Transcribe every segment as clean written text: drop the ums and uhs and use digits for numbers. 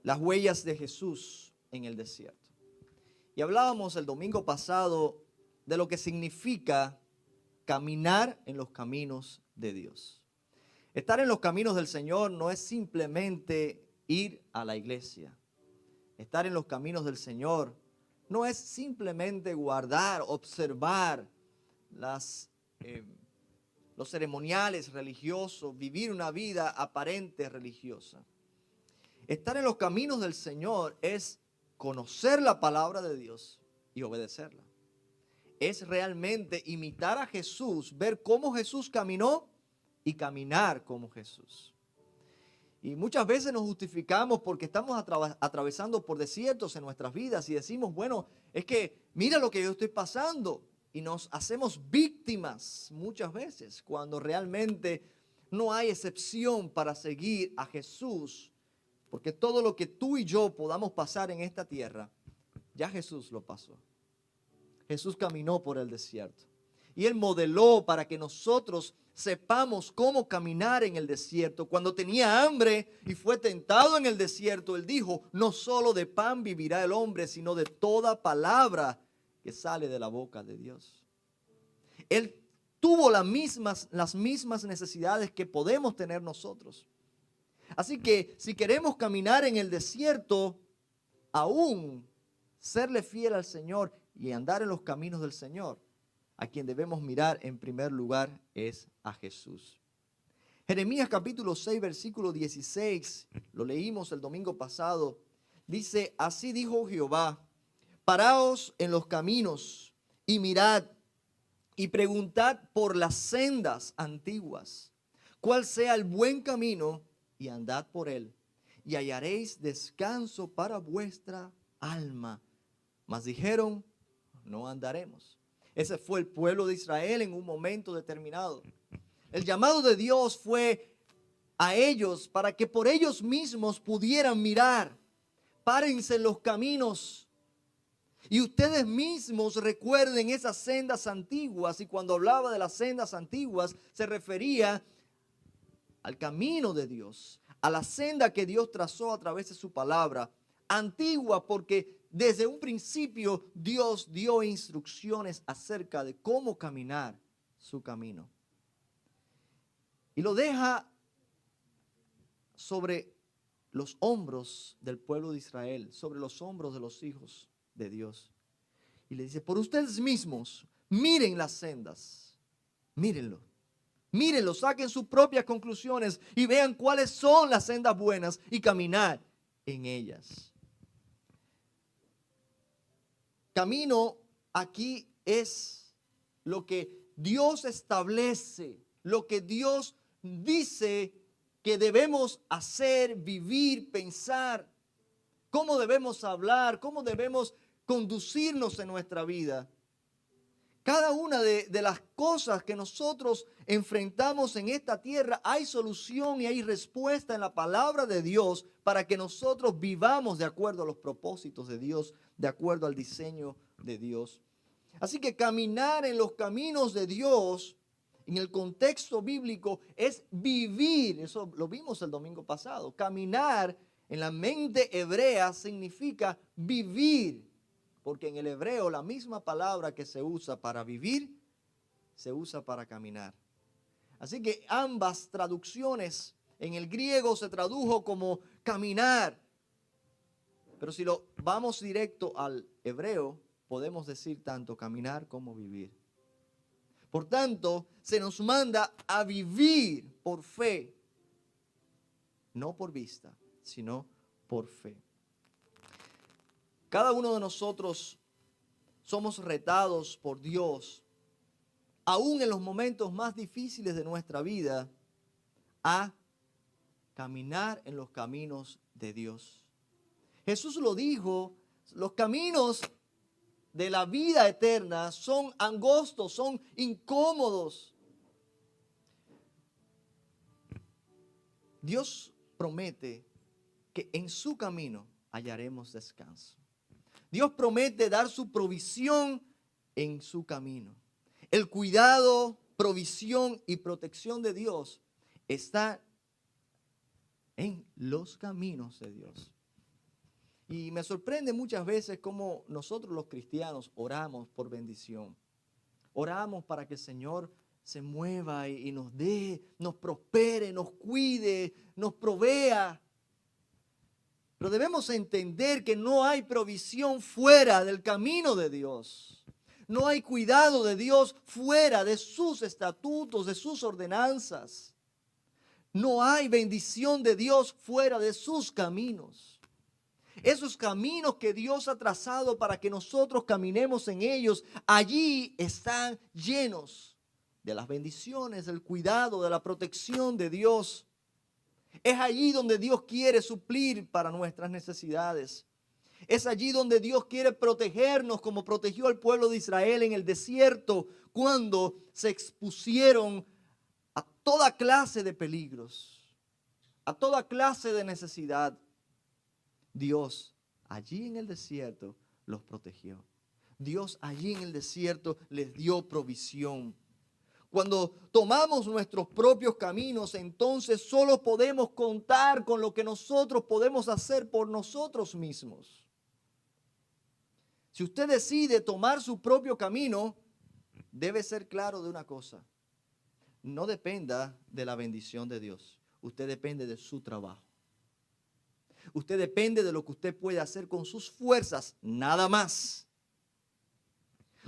las huellas de Jesús en el desierto. Y hablábamos el domingo pasado de lo que significa caminar en los caminos de Dios. Estar en los caminos del Señor no es simplemente ir a la iglesia. Estar en los caminos del Señor no es simplemente guardar, observar los ceremoniales religiosos, vivir una vida aparente religiosa. Estar en los caminos del Señor es conocer la palabra de Dios y obedecerla. Es realmente imitar a Jesús, ver cómo Jesús caminó y caminar como Jesús. Y muchas veces nos justificamos porque estamos atravesando por desiertos en nuestras vidas y decimos, bueno, es que mira lo que yo estoy pasando. Y nos hacemos víctimas muchas veces cuando realmente no hay excepción para seguir a Jesús. Porque todo lo que tú y yo podamos pasar en esta tierra, ya Jesús lo pasó. Jesús caminó por el desierto. Y Él modeló para que nosotros sepamos cómo caminar en el desierto. Cuando tenía hambre y fue tentado en el desierto, Él dijo, no solo de pan vivirá el hombre, sino de toda palabra que sale de la boca de Dios. Él tuvo las mismas necesidades que podemos tener nosotros. Así que si queremos caminar en el desierto, aún serle fiel al Señor y andar en los caminos del Señor, a quien debemos mirar en primer lugar es a Jesús. Jeremías capítulo 6, versículo 16, lo leímos el domingo pasado, dice, así dijo Jehová, paraos en los caminos y mirad y preguntad por las sendas antiguas, cuál sea el buen camino y andad por él, y hallaréis descanso para vuestra alma. Mas dijeron, no andaremos. Ese fue el pueblo de Israel en un momento determinado. El llamado de Dios fue a ellos para que por ellos mismos pudieran mirar. Párense en los caminos y ustedes mismos recuerden esas sendas antiguas. Y cuando hablaba de las sendas antiguas se refería al camino de Dios, a la senda que Dios trazó a través de su palabra. Antigua porque desde un principio Dios dio instrucciones acerca de cómo caminar su camino. Y lo deja sobre los hombros del pueblo de Israel, sobre los hombros de los hijos de Dios. Y le dice, por ustedes mismos, miren las sendas, mírenlo. Mírenlo, saquen sus propias conclusiones y vean cuáles son las sendas buenas y caminar en ellas. Camino aquí es lo que Dios establece, lo que Dios dice que debemos hacer, vivir, pensar, cómo debemos hablar, cómo debemos conducirnos en nuestra vida. Cada una de las cosas que nosotros enfrentamos en esta tierra, hay solución y hay respuesta en la palabra de Dios para que nosotros vivamos de acuerdo a los propósitos de Dios, de acuerdo al diseño de Dios. Así que caminar en los caminos de Dios, en el contexto bíblico, es vivir. Eso lo vimos el domingo pasado. Caminar en la mente hebrea significa vivir. Porque en el hebreo la misma palabra que se usa para vivir, se usa para caminar. Así que ambas traducciones en el griego se tradujo como caminar. Pero si lo vamos directo al hebreo, podemos decir tanto caminar como vivir. Por tanto, se nos manda a vivir por fe, no por vista, sino por fe. Cada uno de nosotros somos retados por Dios, aún en los momentos más difíciles de nuestra vida, a caminar en los caminos de Dios. Jesús lo dijo, los caminos de la vida eterna son angostos, son incómodos. Dios promete que en su camino hallaremos descanso. Dios promete dar su provisión en su camino. El cuidado, provisión y protección de Dios está en los caminos de Dios. Y me sorprende muchas veces cómo nosotros los cristianos oramos por bendición. Oramos para que el Señor se mueva y nos dé, nos prospere, nos cuide, nos provea. Pero debemos entender que no hay provisión fuera del camino de Dios. No hay cuidado de Dios fuera de sus estatutos, de sus ordenanzas. No hay bendición de Dios fuera de sus caminos. Esos caminos que Dios ha trazado para que nosotros caminemos en ellos, allí están llenos de las bendiciones, del cuidado, de la protección de Dios. Es allí donde Dios quiere suplir para nuestras necesidades. Es allí donde Dios quiere protegernos como protegió al pueblo de Israel en el desierto cuando se expusieron a toda clase de peligros, a toda clase de necesidad. Dios allí en el desierto los protegió. Dios allí en el desierto les dio provisión. Cuando tomamos nuestros propios caminos, entonces solo podemos contar con lo que nosotros podemos hacer por nosotros mismos. Si usted decide tomar su propio camino, debe ser claro de una cosa. No dependa de la bendición de Dios. Usted depende de su trabajo. Usted depende de lo que usted puede hacer con sus fuerzas, nada más.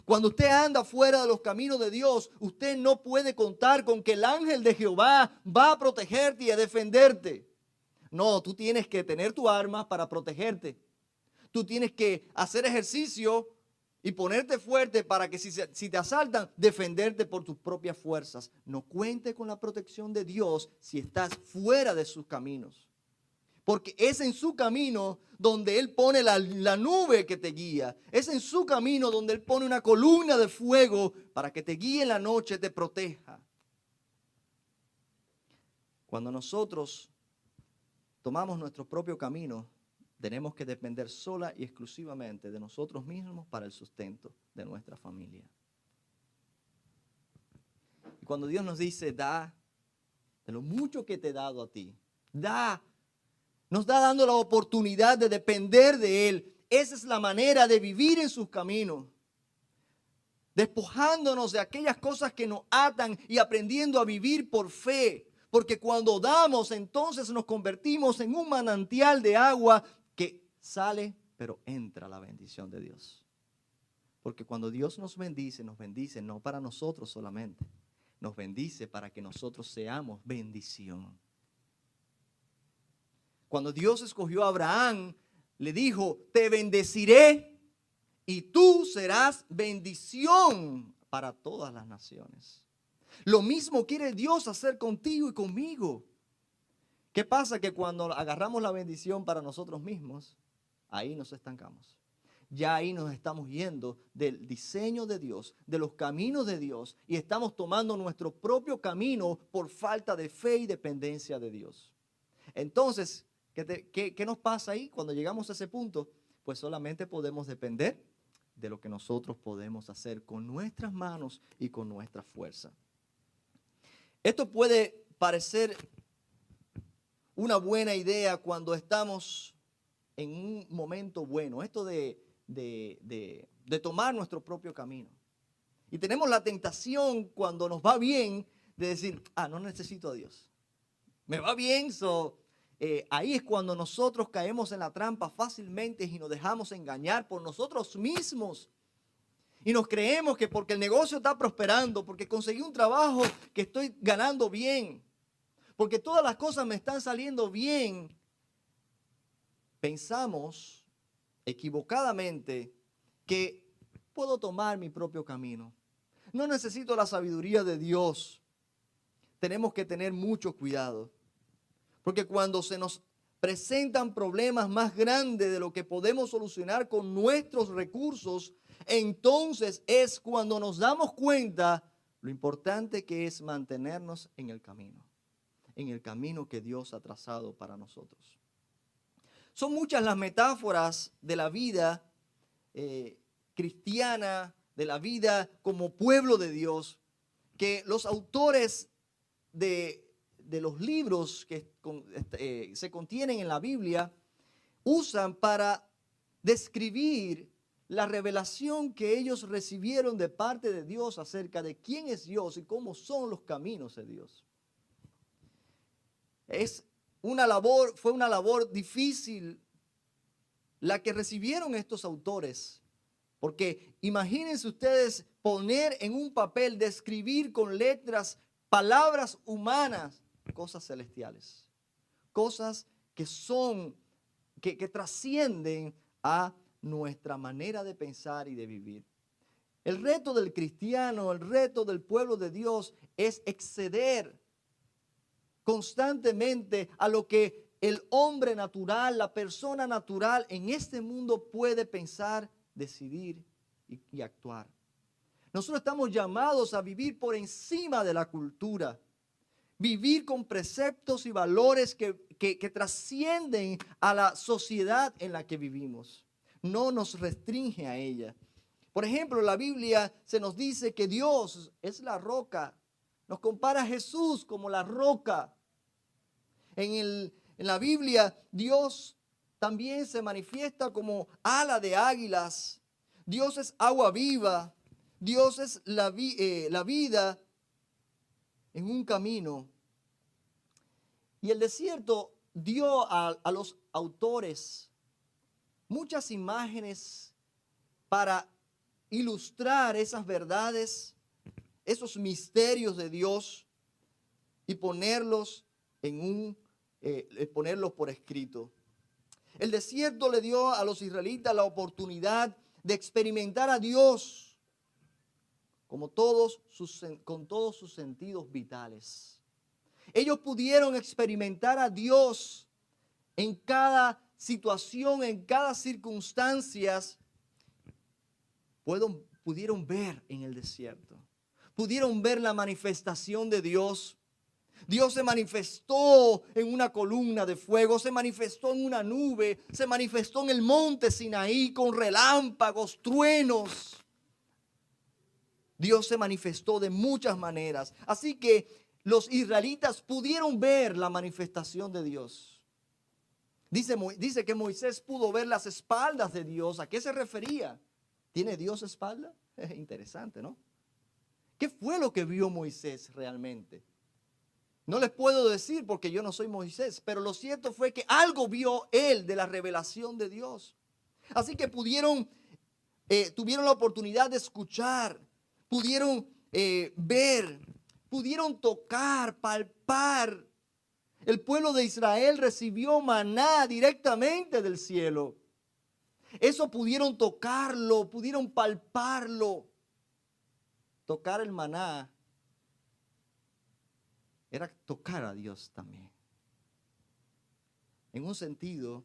Cuando usted anda fuera de los caminos de Dios, usted no puede contar con que el ángel de Jehová va a protegerte y a defenderte. No, tú tienes que tener tu arma para protegerte. Tú tienes que hacer ejercicio y ponerte fuerte para que si te asaltan, defenderte por tus propias fuerzas. No cuente con la protección de Dios si estás fuera de sus caminos. Porque es en su camino donde Él pone la nube que te guía. Es en su camino donde Él pone una columna de fuego para que te guíe en la noche, te proteja. Cuando nosotros tomamos nuestro propio camino, tenemos que depender sola y exclusivamente de nosotros mismos para el sustento de nuestra familia. Y cuando Dios nos dice, da de lo mucho que te he dado a ti, da. Nos está dando la oportunidad de depender de Él. Esa es la manera de vivir en sus caminos. Despojándonos de aquellas cosas que nos atan y aprendiendo a vivir por fe. Porque cuando damos, entonces nos convertimos en un manantial de agua que sale, pero entra la bendición de Dios. Porque cuando Dios nos bendice no para nosotros solamente. Nos bendice para que nosotros seamos bendición. Cuando Dios escogió a Abraham, le dijo, te bendeciré y tú serás bendición para todas las naciones. Lo mismo quiere Dios hacer contigo y conmigo. ¿Qué pasa? Que cuando agarramos la bendición para nosotros mismos, ahí nos estancamos. Ya ahí nos estamos yendo del diseño de Dios, de los caminos de Dios, y estamos tomando nuestro propio camino por falta de fe y dependencia de Dios. Entonces, ¿qué nos pasa ahí cuando llegamos a ese punto? Pues solamente podemos depender de lo que nosotros podemos hacer con nuestras manos y con nuestra fuerza. Esto puede parecer una buena idea cuando estamos en un momento bueno, esto de tomar nuestro propio camino. Y tenemos la tentación cuando nos va bien de decir, no necesito a Dios. Me va bien, ahí es cuando nosotros caemos en la trampa fácilmente y nos dejamos engañar por nosotros mismos. Y nos creemos que porque el negocio está prosperando, porque conseguí un trabajo que estoy ganando bien, porque todas las cosas me están saliendo bien, pensamos equivocadamente que puedo tomar mi propio camino. No necesito la sabiduría de Dios. Tenemos que tener mucho cuidado. Porque cuando se nos presentan problemas más grandes de lo que podemos solucionar con nuestros recursos, entonces es cuando nos damos cuenta lo importante que es mantenernos en el camino que Dios ha trazado para nosotros. Son muchas las metáforas de la vida cristiana, de la vida como pueblo de Dios, que los autores de los libros que se contienen en la Biblia usan para describir la revelación que ellos recibieron de parte de Dios acerca de quién es Dios y cómo son los caminos de Dios. Fue una labor difícil la que recibieron estos autores, porque imagínense ustedes poner en un papel, describir con letras, palabras humanas, cosas celestiales, cosas que trascienden a nuestra manera de pensar y de vivir. El reto del cristiano, el reto del pueblo de Dios es exceder constantemente a lo que el hombre natural, la persona natural en este mundo puede pensar, decidir y actuar. Nosotros estamos llamados a vivir por encima de la cultura, vivir con preceptos y valores que trascienden a la sociedad en la que vivimos. No nos restringe a ella. Por ejemplo, en la Biblia se nos dice que Dios es la roca. Nos compara a Jesús como la roca. En la Biblia, Dios también se manifiesta como ala de águilas. Dios es agua viva. Dios es la vida en un camino. Y el desierto dio a los autores muchas imágenes para ilustrar esas verdades, esos misterios de Dios y ponerlos ponerlos por escrito. El desierto le dio a los israelitas la oportunidad de experimentar a Dios con todos sus sentidos vitales. Ellos pudieron experimentar a Dios en cada situación, en cada circunstancia. Pudieron ver en el desierto. Pudieron ver la manifestación de Dios. Dios se manifestó en una columna de fuego, se manifestó en una nube, se manifestó en el monte Sinaí con relámpagos, truenos. Dios se manifestó de muchas maneras. Así que los israelitas pudieron ver la manifestación de Dios. Dice que Moisés pudo ver las espaldas de Dios. ¿A qué se refería? ¿Tiene Dios espalda? Es interesante, ¿no? ¿Qué fue lo que vio Moisés realmente? No les puedo decir porque yo no soy Moisés, pero lo cierto fue que algo vio él de la revelación de Dios. Así que tuvieron la oportunidad de escuchar, pudieron ver, pudieron tocar, palpar. El pueblo de Israel recibió maná directamente del cielo. Eso pudieron tocarlo, pudieron palparlo. Tocar el maná era tocar a Dios también. En un sentido,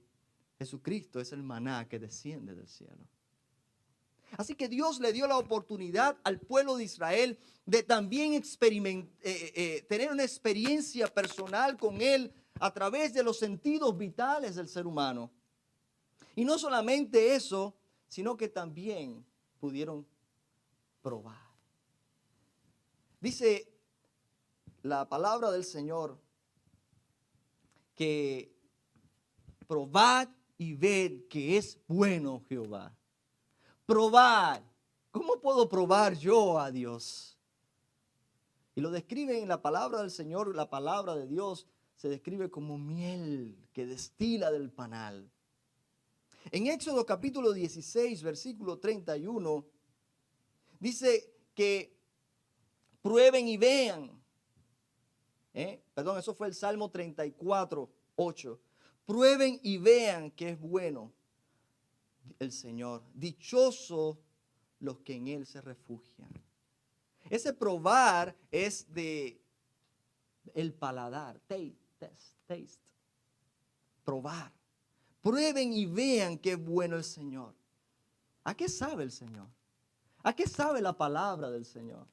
Jesucristo es el maná que desciende del cielo. Así que Dios le dio la oportunidad al pueblo de Israel de también tener una experiencia personal con Él a través de los sentidos vitales del ser humano. Y no solamente eso, sino que también pudieron probar. Dice la palabra del Señor que probad y ved que es bueno Jehová. Probar. ¿Cómo puedo probar yo a Dios? Y lo describe en la palabra del Señor, la palabra de Dios se describe como miel que destila del panal. En Éxodo capítulo 16, versículo 31, dice que prueben y vean. Eso fue el Salmo 34, 8. Prueben y vean que es bueno el Señor. Dichosos los que en Él se refugian. Ese probar es de el paladar. Taste. Probar. Prueben y vean que es bueno el Señor. ¿A qué sabe el Señor? ¿A qué sabe la palabra del Señor?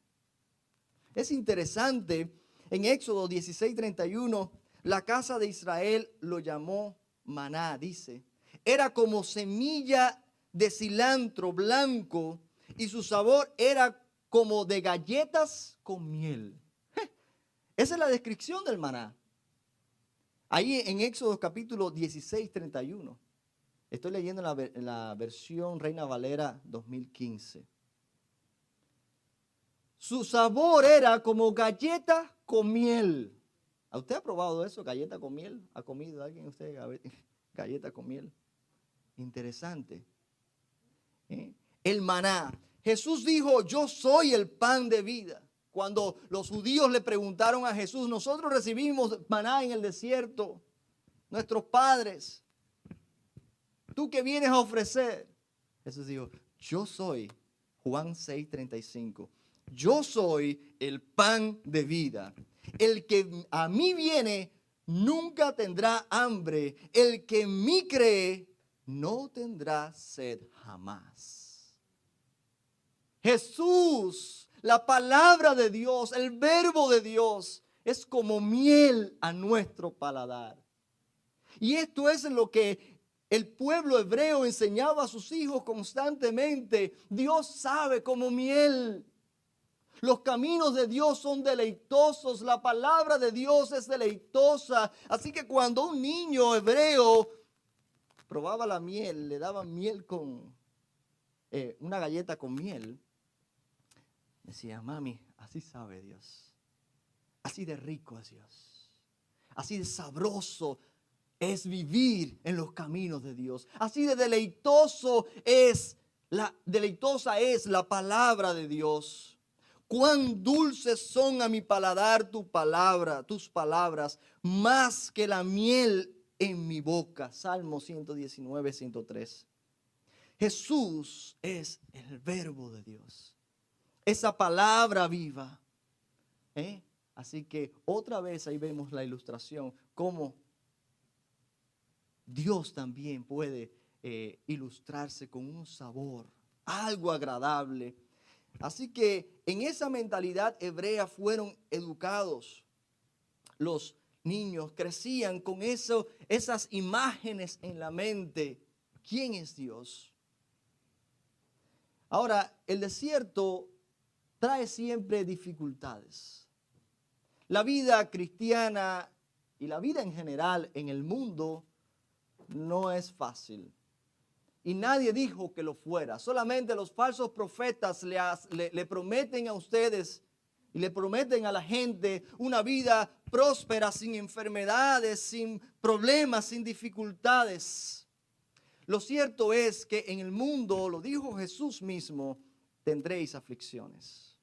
Es interesante, en Éxodo 16:31, la casa de Israel lo llamó maná, dice. Era como semilla de cilantro blanco y su sabor era como de galletas con miel. Esa es la descripción del maná. Ahí en Éxodo capítulo 16:31. Estoy leyendo en la versión Reina Valera 2015. Su sabor era como galleta con miel. ¿A usted ha probado eso, galleta con miel? ¿Ha comido alguien usted galleta con miel? Interesante. El maná. Jesús dijo, yo soy el pan de vida. Cuando los judíos le preguntaron a Jesús, nosotros recibimos maná en el desierto, nuestros padres, ¿tú qué vienes a ofrecer? Jesús dijo, yo soy, Juan 6:35, yo soy el pan de vida. El que a mí viene nunca tendrá hambre. El que en mí cree no tendrá sed jamás. Jesús, la palabra de Dios, el verbo de Dios, es como miel a nuestro paladar. Y esto es en lo que el pueblo hebreo enseñaba a sus hijos constantemente. Dios sabe como miel. Los caminos de Dios son deleitosos. La palabra de Dios es deleitosa. Así que cuando un niño hebreo probaba la miel, le daban miel con una galleta con miel, decía, mami, así sabe Dios. Así de rico es Dios. Así de sabroso es vivir en los caminos de Dios. Así de deleitosa es la palabra de Dios. Cuán dulces son a mi paladar tus palabras, más que la miel en mi boca. Salmo 119, 103. Jesús es el verbo de Dios. Esa palabra viva. Así que otra vez ahí vemos la ilustración, cómo Dios también puede ilustrarse con un sabor, algo agradable. Así que en esa mentalidad hebrea fueron educados los niños, crecían con esas imágenes en la mente. ¿Quién es Dios? Ahora, el desierto trae siempre dificultades. La vida cristiana y la vida en general en el mundo no es fácil. Y nadie dijo que lo fuera. Solamente los falsos profetas le prometen a ustedes y le prometen a la gente una vida próspera, sin enfermedades, sin problemas, sin dificultades. Lo cierto es que en el mundo, lo dijo Jesús mismo, tendréis aflicciones.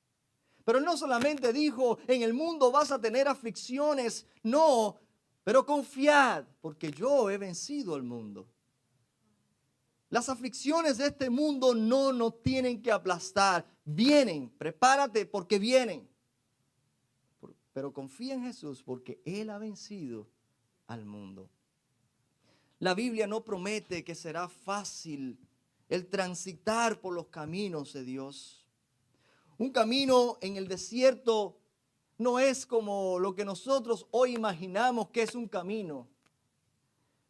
Pero no solamente dijo, en el mundo vas a tener aflicciones, no, pero confiad, porque yo he vencido al mundo. Las aflicciones de este mundo no nos tienen que aplastar. Vienen, prepárate porque vienen. Pero confía en Jesús porque Él ha vencido al mundo. La Biblia no promete que será fácil el transitar por los caminos de Dios. Un camino en el desierto no es como lo que nosotros hoy imaginamos que es un camino.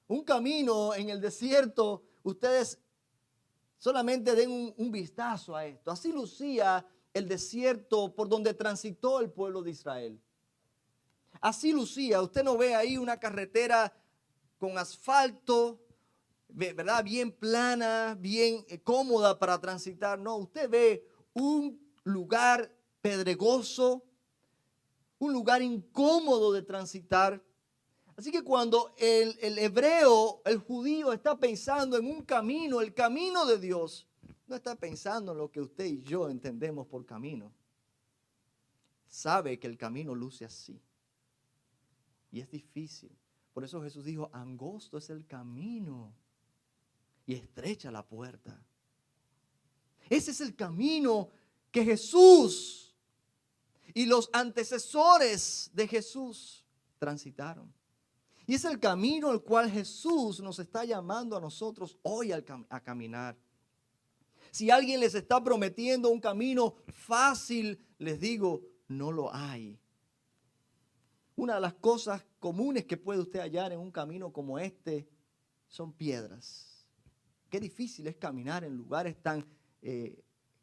Un camino en el desierto, ustedes solamente den un vistazo a esto. Así lucía el desierto por donde transitó el pueblo de Israel. Así lucía. Usted no ve ahí una carretera con asfalto, ¿verdad? Bien plana, bien cómoda para transitar. No, usted ve un lugar pedregoso, un lugar incómodo de transitar. Así que cuando el hebreo, el judío está pensando en un camino, el camino de Dios, no está pensando en lo que usted y yo entendemos por camino. Sabe que el camino luce así. Y es difícil. Por eso Jesús dijo, angosto es el camino y estrecha la puerta. Ese es el camino que Jesús y los antecesores de Jesús transitaron. Y es el camino al cual Jesús nos está llamando a nosotros hoy a caminar. Si alguien les está prometiendo un camino fácil, les digo, no lo hay. Una de las cosas comunes que puede usted hallar en un camino como este son piedras. Qué difícil es caminar en lugares tan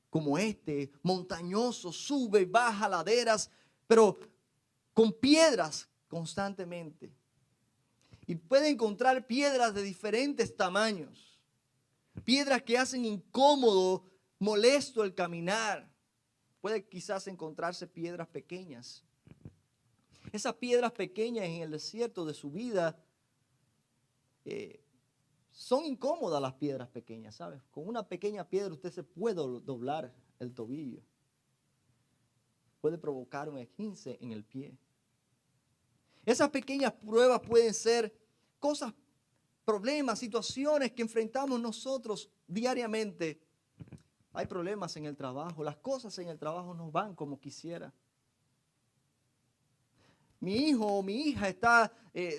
como este, montañosos, sube y baja laderas, pero con piedras constantemente. Y puede encontrar piedras de diferentes tamaños. Piedras que hacen incómodo, molesto el caminar. Puede quizás encontrarse piedras pequeñas. Esas piedras pequeñas en el desierto de su vida son incómodas las piedras pequeñas, ¿sabes? Con una pequeña piedra usted se puede doblar el tobillo. Puede provocar un esguince en el pie. Esas pequeñas pruebas pueden ser cosas, problemas, situaciones que enfrentamos nosotros diariamente. Hay problemas en el trabajo, las cosas en el trabajo no van como quisiera. Mi hijo o mi hija está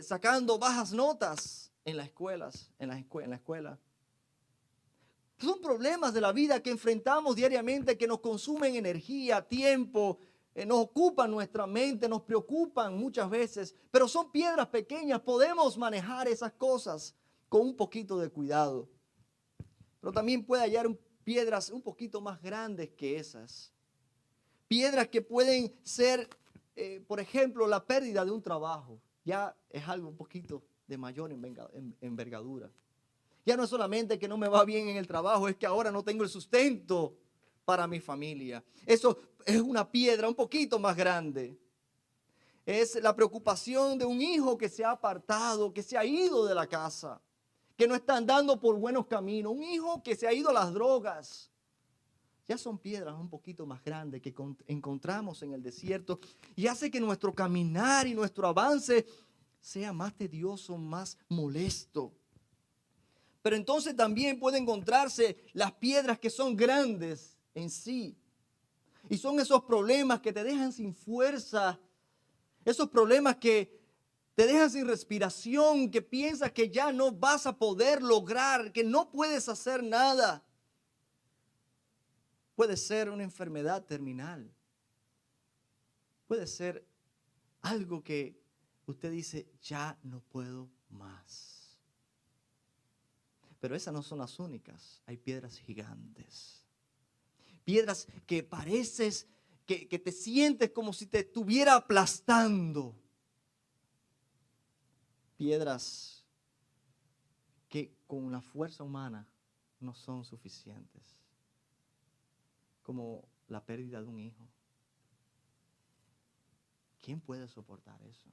sacando bajas notas en las escuelas, en la escuela. Son problemas de la vida que enfrentamos diariamente, que nos consumen energía, tiempo, nos ocupan nuestra mente, nos preocupan muchas veces, pero son piedras pequeñas, podemos manejar esas cosas con un poquito de cuidado. Pero también puede hallar piedras un poquito más grandes que esas. Piedras que pueden ser, por ejemplo, la pérdida de un trabajo. Ya es algo un poquito de mayor envergadura. Ya no es solamente que no me va bien en el trabajo, es que ahora no tengo el sustento para mi familia. Eso es una piedra un poquito más grande. Es la preocupación de un hijo que se ha apartado, que se ha ido de la casa, que no está andando por buenos caminos. Un hijo que se ha ido a las drogas. Ya son piedras un poquito más grandes que encontramos en el desierto y hace que nuestro caminar y nuestro avance sea más tedioso, más molesto. Pero entonces también puede encontrarse las piedras que son grandes en sí. Y son esos problemas que te dejan sin fuerza, esos problemas que te dejan sin respiración, que piensas que ya no vas a poder lograr, que no puedes hacer nada. Puede ser una enfermedad terminal. Puede ser algo que usted dice, ya no puedo más. Pero esas no son las únicas. Hay piedras gigantes. Piedras que pareces, que te sientes como si te estuviera aplastando. Piedras que con la fuerza humana no son suficientes. Como la pérdida de un hijo. ¿Quién puede soportar eso?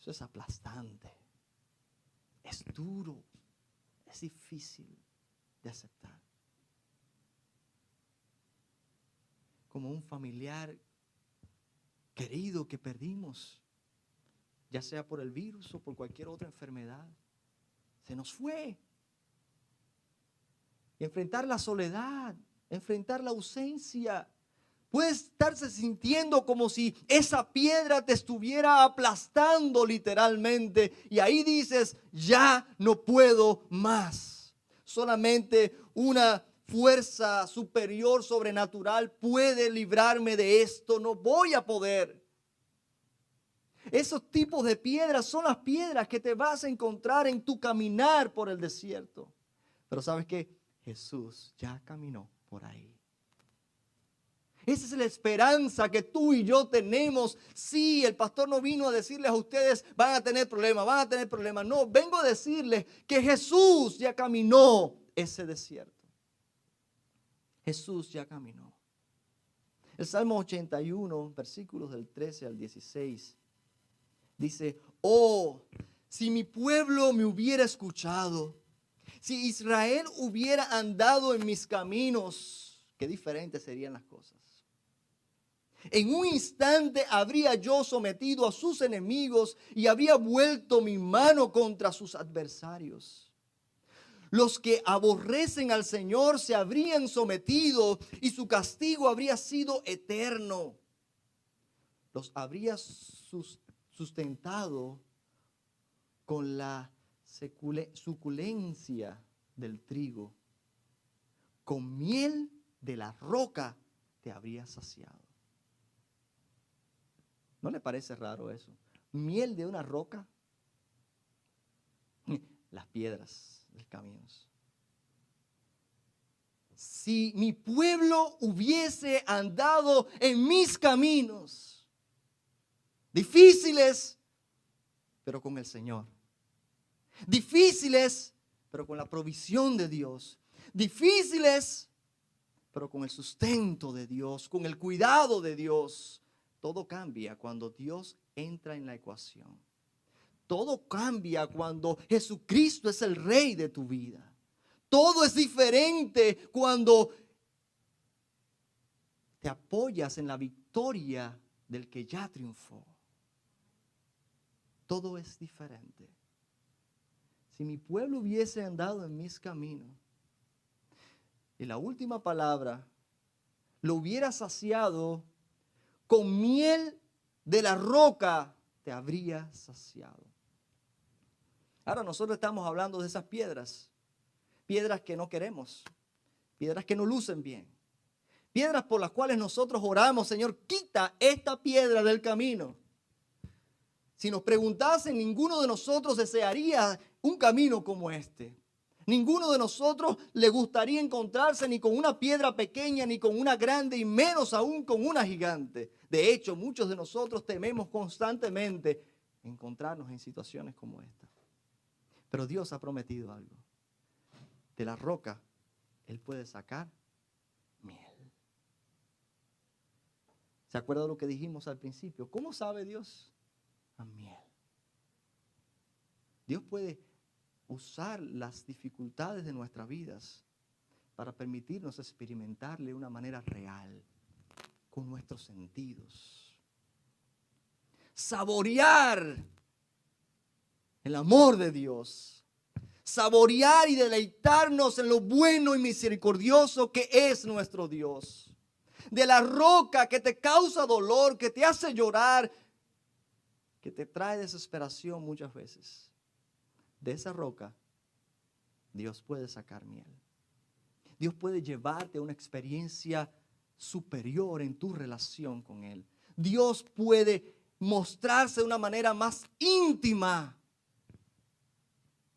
Eso es aplastante. Es duro. Es difícil de aceptar. Como un familiar querido que perdimos, ya sea por el virus o por cualquier otra enfermedad, se nos fue. Y enfrentar la soledad, enfrentar la ausencia, puedes estarse sintiendo como si esa piedra te estuviera aplastando literalmente. Y ahí dices, ya no puedo más. Solamente una fuerza superior, sobrenatural, puede librarme de esto. No voy a poder. Esos tipos de piedras son las piedras que te vas a encontrar en tu caminar por el desierto. Pero ¿sabes qué? Jesús ya caminó por ahí. Esa es la esperanza que tú y yo tenemos. Sí, el pastor no vino a decirles a ustedes, van a tener problemas, van a tener problemas. No, vengo a decirles que Jesús ya caminó ese desierto. Jesús ya caminó. El Salmo 81, versículos del 13 al 16, dice, oh, si mi pueblo me hubiera escuchado, si Israel hubiera andado en mis caminos, qué diferentes serían las cosas. En un instante habría yo sometido a sus enemigos y habría vuelto mi mano contra sus adversarios. Los que aborrecen al Señor se habrían sometido y su castigo habría sido eterno. Los habría sustentado con la suculencia del trigo. Con miel de la roca te habría saciado. ¿No le parece raro eso? Miel de una roca. Las piedras del camino. Si mi pueblo hubiese andado en mis caminos, difíciles, pero con el Señor. Difíciles, pero con la provisión de Dios. Difíciles, pero con el sustento de Dios, con el cuidado de Dios. Todo cambia cuando Dios entra en la ecuación. Todo cambia cuando Jesucristo es el Rey de tu vida. Todo es diferente cuando te apoyas en la victoria del que ya triunfó. Todo es diferente. Si mi pueblo hubiese andado en mis caminos y la última palabra lo hubiera saciado con miel de la roca, te habría saciado. Ahora nosotros estamos hablando de esas piedras. Piedras que no queremos. Piedras que no lucen bien. Piedras por las cuales nosotros oramos, Señor, quita esta piedra del camino. Si nos preguntasen, ninguno de nosotros desearía un camino como este. Ninguno de nosotros le gustaría encontrarse ni con una piedra pequeña, ni con una grande, y menos aún con una gigante. De hecho, muchos de nosotros tememos constantemente encontrarnos en situaciones como esta. Pero Dios ha prometido algo. De la roca, Él puede sacar miel. ¿Se acuerda de lo que dijimos al principio? ¿Cómo sabe Dios? A miel. Dios puede usar las dificultades de nuestras vidas para permitirnos experimentarle de una manera real, con nuestros sentidos. Saborear el amor de Dios. Saborear y deleitarnos en lo bueno y misericordioso que es nuestro Dios. De la roca que te causa dolor, que te hace llorar, que te trae desesperación muchas veces. De esa roca, Dios puede sacar miel. Dios puede llevarte a una experiencia superior en tu relación con Él. Dios puede mostrarse de una manera más íntima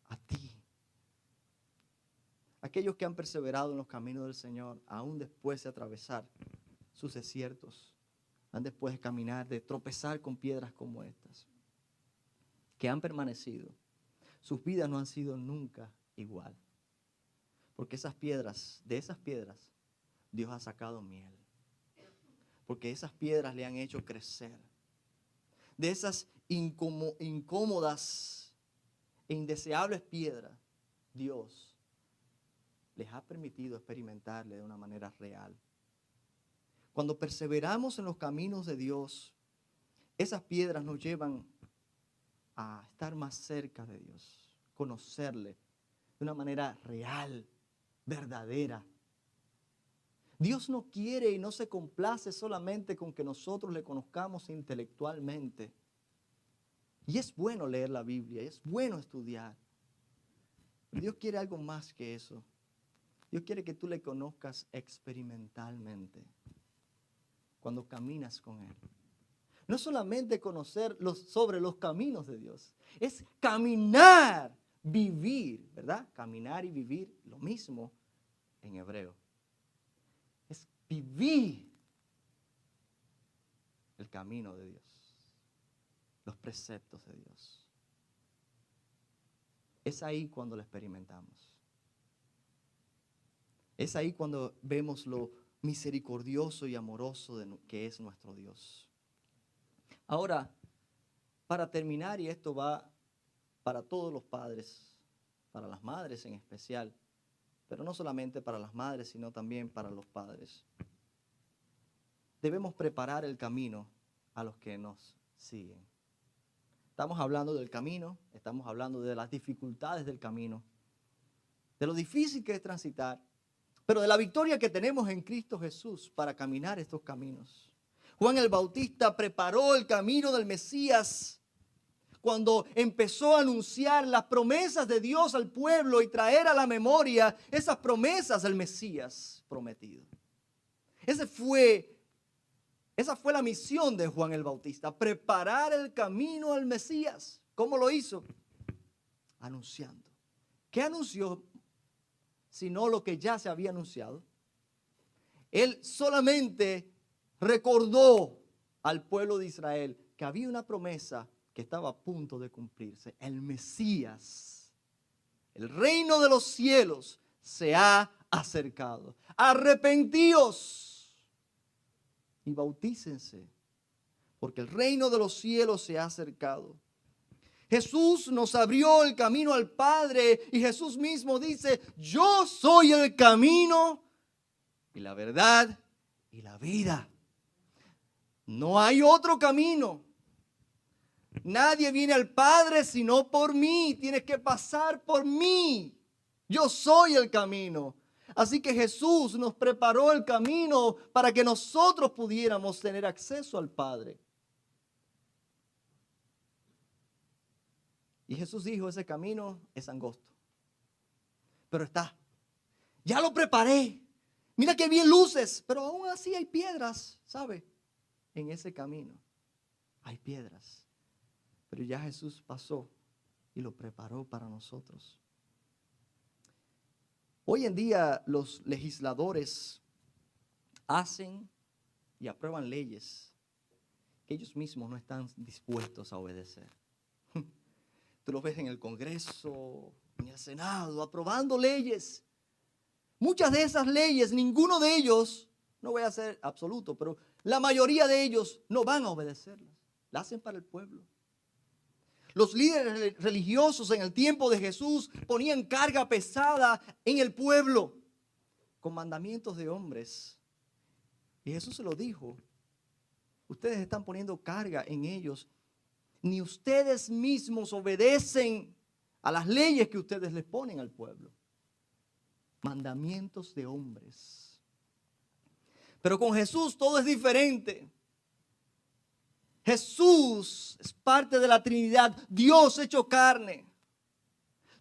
a ti. Aquellos que han perseverado en los caminos del Señor, aún después de atravesar sus desiertos, aún después de caminar, de tropezar con piedras como estas, que han permanecido, sus vidas no han sido nunca igual. Porque de esas piedras, Dios ha sacado miel. Porque esas piedras le han hecho crecer. De esas incómodas e indeseables piedras, Dios les ha permitido experimentarle de una manera real. Cuando perseveramos en los caminos de Dios, esas piedras nos llevan a estar más cerca de Dios, conocerle de una manera real, verdadera. Dios no quiere y no se complace solamente con que nosotros le conozcamos intelectualmente. Y es bueno leer la Biblia, es bueno estudiar. Pero Dios quiere algo más que eso. Dios quiere que tú le conozcas experimentalmente cuando caminas con Él. No solamente conocer sobre los caminos de Dios, es caminar, vivir, ¿verdad? Caminar y vivir, lo mismo en hebreo. Es vivir el camino de Dios, los preceptos de Dios. Es ahí cuando lo experimentamos. Es ahí cuando vemos lo misericordioso y amoroso que es nuestro Dios. Ahora, para terminar, y esto va para todos los padres, para las madres en especial, pero no solamente para las madres, sino también para los padres. Debemos preparar el camino a los que nos siguen. Estamos hablando del camino, estamos hablando de las dificultades del camino, de lo difícil que es transitar, pero de la victoria que tenemos en Cristo Jesús para caminar estos caminos. Juan el Bautista preparó el camino del Mesías cuando empezó a anunciar las promesas de Dios al pueblo y traer a la memoria esas promesas del Mesías prometido. Esa fue la misión de Juan el Bautista, preparar el camino al Mesías. ¿Cómo lo hizo? Anunciando. ¿Qué anunció? Sino lo que ya se había anunciado. Él solamente recordó al pueblo de Israel que había una promesa que estaba a punto de cumplirse. El Mesías El reino de los cielos se ha acercado. Arrepentíos y bautícense, porque el reino de los cielos se ha acercado. Jesús nos abrió el camino al Padre y Jesús mismo dice: yo soy el camino y la verdad y la vida. No hay otro camino. Nadie viene al Padre sino por mí. Tienes que pasar por mí. Yo soy el camino. Así que Jesús nos preparó el camino para que nosotros pudiéramos tener acceso al Padre. Y Jesús dijo: ese camino es angosto, pero está. Ya lo preparé. Mira qué bien luces, pero aún así hay piedras, ¿sabe? En ese camino hay piedras. Pero ya Jesús pasó y lo preparó para nosotros. Hoy en día los legisladores hacen y aprueban leyes que ellos mismos no están dispuestos a obedecer. Tú lo ves en el Congreso, en el Senado, aprobando leyes. Muchas de esas leyes, ninguno de ellos, no voy a ser absoluto, pero la mayoría de ellos no van a obedecerlas. La hacen para el pueblo. Los líderes religiosos en el tiempo de Jesús ponían carga pesada en el pueblo con mandamientos de hombres. Y Jesús se lo dijo: ustedes están poniendo carga en ellos. Ni ustedes mismos obedecen a las leyes que ustedes les ponen al pueblo. Mandamientos de hombres. Pero con Jesús todo es diferente. Jesús es parte de la Trinidad, Dios hecho carne.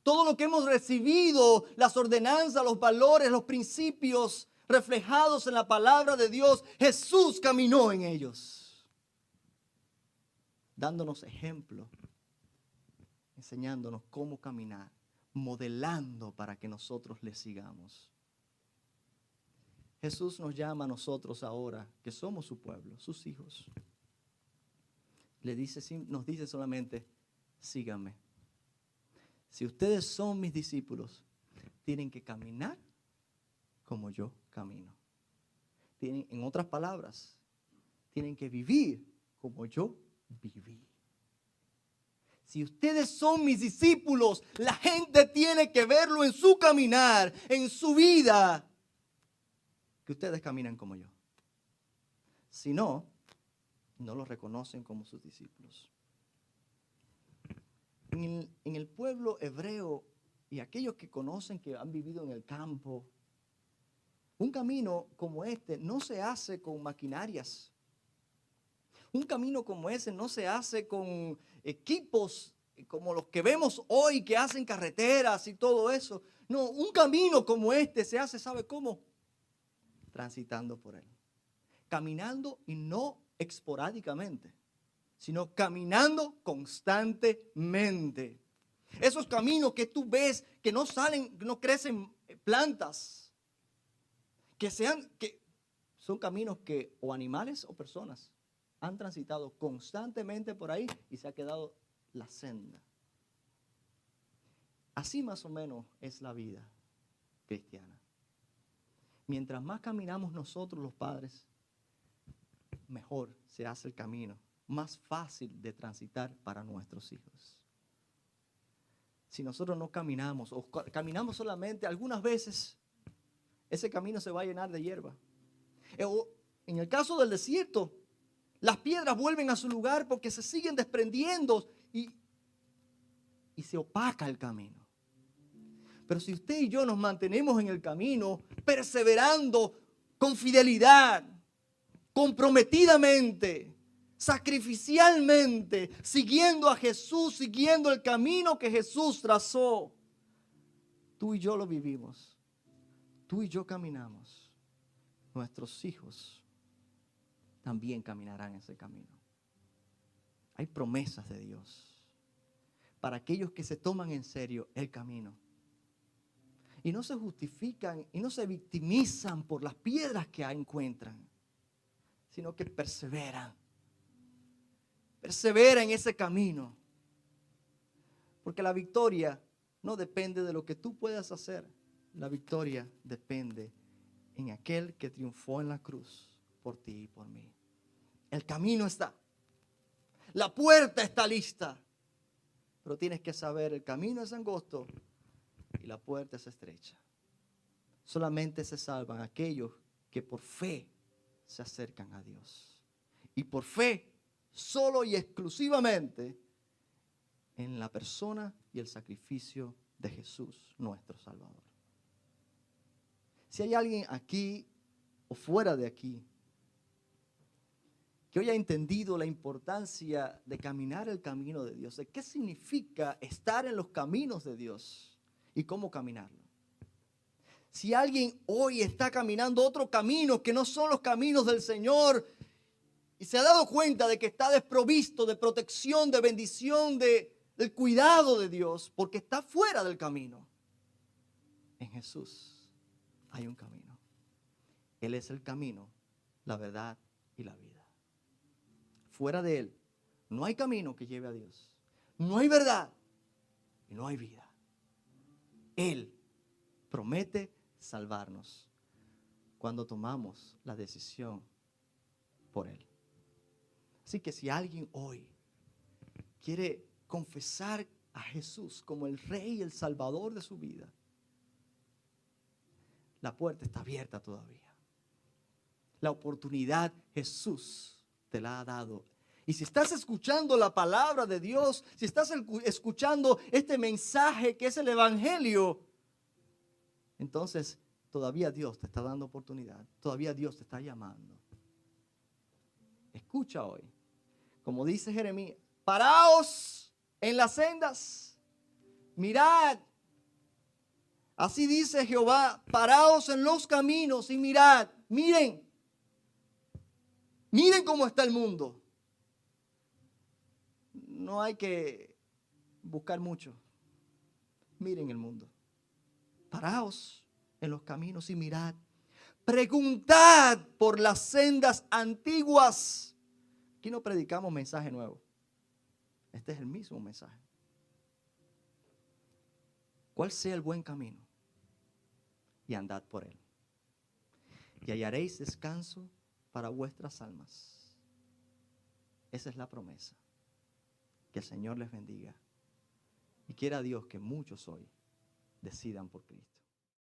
Todo lo que hemos recibido, las ordenanzas, los valores, los principios reflejados en la palabra de Dios, Jesús caminó en ellos, dándonos ejemplo, enseñándonos cómo caminar, modelando para que nosotros le sigamos. Jesús nos llama a nosotros ahora, que somos su pueblo, sus hijos. Nos dice solamente: síganme. Si ustedes son mis discípulos, tienen que caminar como yo camino. En otras palabras, tienen que vivir como yo viví. Si ustedes son mis discípulos, la gente tiene que verlo en su caminar, en su vida, que ustedes caminan como yo. Si no, no los reconocen como sus discípulos. En el pueblo hebreo y aquellos que conocen, que han vivido en el campo, un camino como este no se hace con maquinarias. Un camino como ese no se hace con equipos como los que vemos hoy que hacen carreteras y todo eso. No, un camino como este se hace, ¿sabe cómo? Transitando por él. Caminando y no esporádicamente, sino caminando constantemente. Esos caminos que tú ves que no salen, no crecen plantas, que son caminos que o animales o personas han transitado constantemente por ahí y se ha quedado la senda. Así más o menos es la vida cristiana. Mientras más caminamos nosotros los padres, mejor se hace el camino, más fácil de transitar para nuestros hijos. Si nosotros no caminamos o caminamos solamente algunas veces, ese camino se va a llenar de hierba. En el caso del desierto, las piedras vuelven a su lugar porque se siguen desprendiendo y se opaca el camino. Pero si usted y yo nos mantenemos en el camino, perseverando con fidelidad, comprometidamente, sacrificialmente, siguiendo a Jesús, siguiendo el camino que Jesús trazó, tú y yo lo vivimos. Tú y yo caminamos. Nuestros hijos también caminarán ese camino. Hay promesas de Dios para aquellos que se toman en serio el camino. Y no se justifican y no se victimizan por las piedras que encuentran, sino que perseveran. Persevera en ese camino. Porque la victoria no depende de lo que tú puedas hacer. La victoria depende en aquel que triunfó en la cruz por ti y por mí. El camino está. La puerta está lista. Pero tienes que saber, el camino es angosto y la puerta es estrecha. Solamente se salvan aquellos que por fe se acercan a Dios. Y por fe, solo y exclusivamente en la persona y el sacrificio de Jesús, nuestro Salvador. Si hay alguien aquí o fuera de aquí que hoy ha entendido la importancia de caminar el camino de Dios, de qué significa estar en los caminos de Dios y cómo caminarlo. Si alguien hoy está caminando otro camino que no son los caminos del Señor y se ha dado cuenta de que está desprovisto de protección, de bendición, del cuidado de Dios, porque está fuera del camino, en Jesús hay un camino. Él es el camino, la verdad y la vida. Fuera de Él no hay camino que lleve a Dios. No hay verdad y no hay vida. Él promete salvarnos cuando tomamos la decisión por Él. Así que si alguien hoy quiere confesar a Jesús como el Rey y el Salvador de su vida, la puerta está abierta todavía. La oportunidad Jesús te la ha dado. Y si estás escuchando la palabra de Dios, si estás escuchando este mensaje que es el Evangelio, entonces todavía Dios te está dando oportunidad. Todavía Dios te está llamando. Escucha hoy. Como dice Jeremías, paraos en las sendas, mirad. Así dice Jehová, paraos en los caminos y mirad. Miren cómo está el mundo. No hay que buscar mucho. Miren el mundo. Paraos en los caminos y mirad. Preguntad por las sendas antiguas. Aquí no predicamos mensaje nuevo. Este es el mismo mensaje. ¿Cuál sea el buen camino? Y andad por él. Y hallaréis descanso para vuestras almas. Esa es la promesa. Que el Señor les bendiga. Y quiera Dios que muchos hoy decidan por Cristo.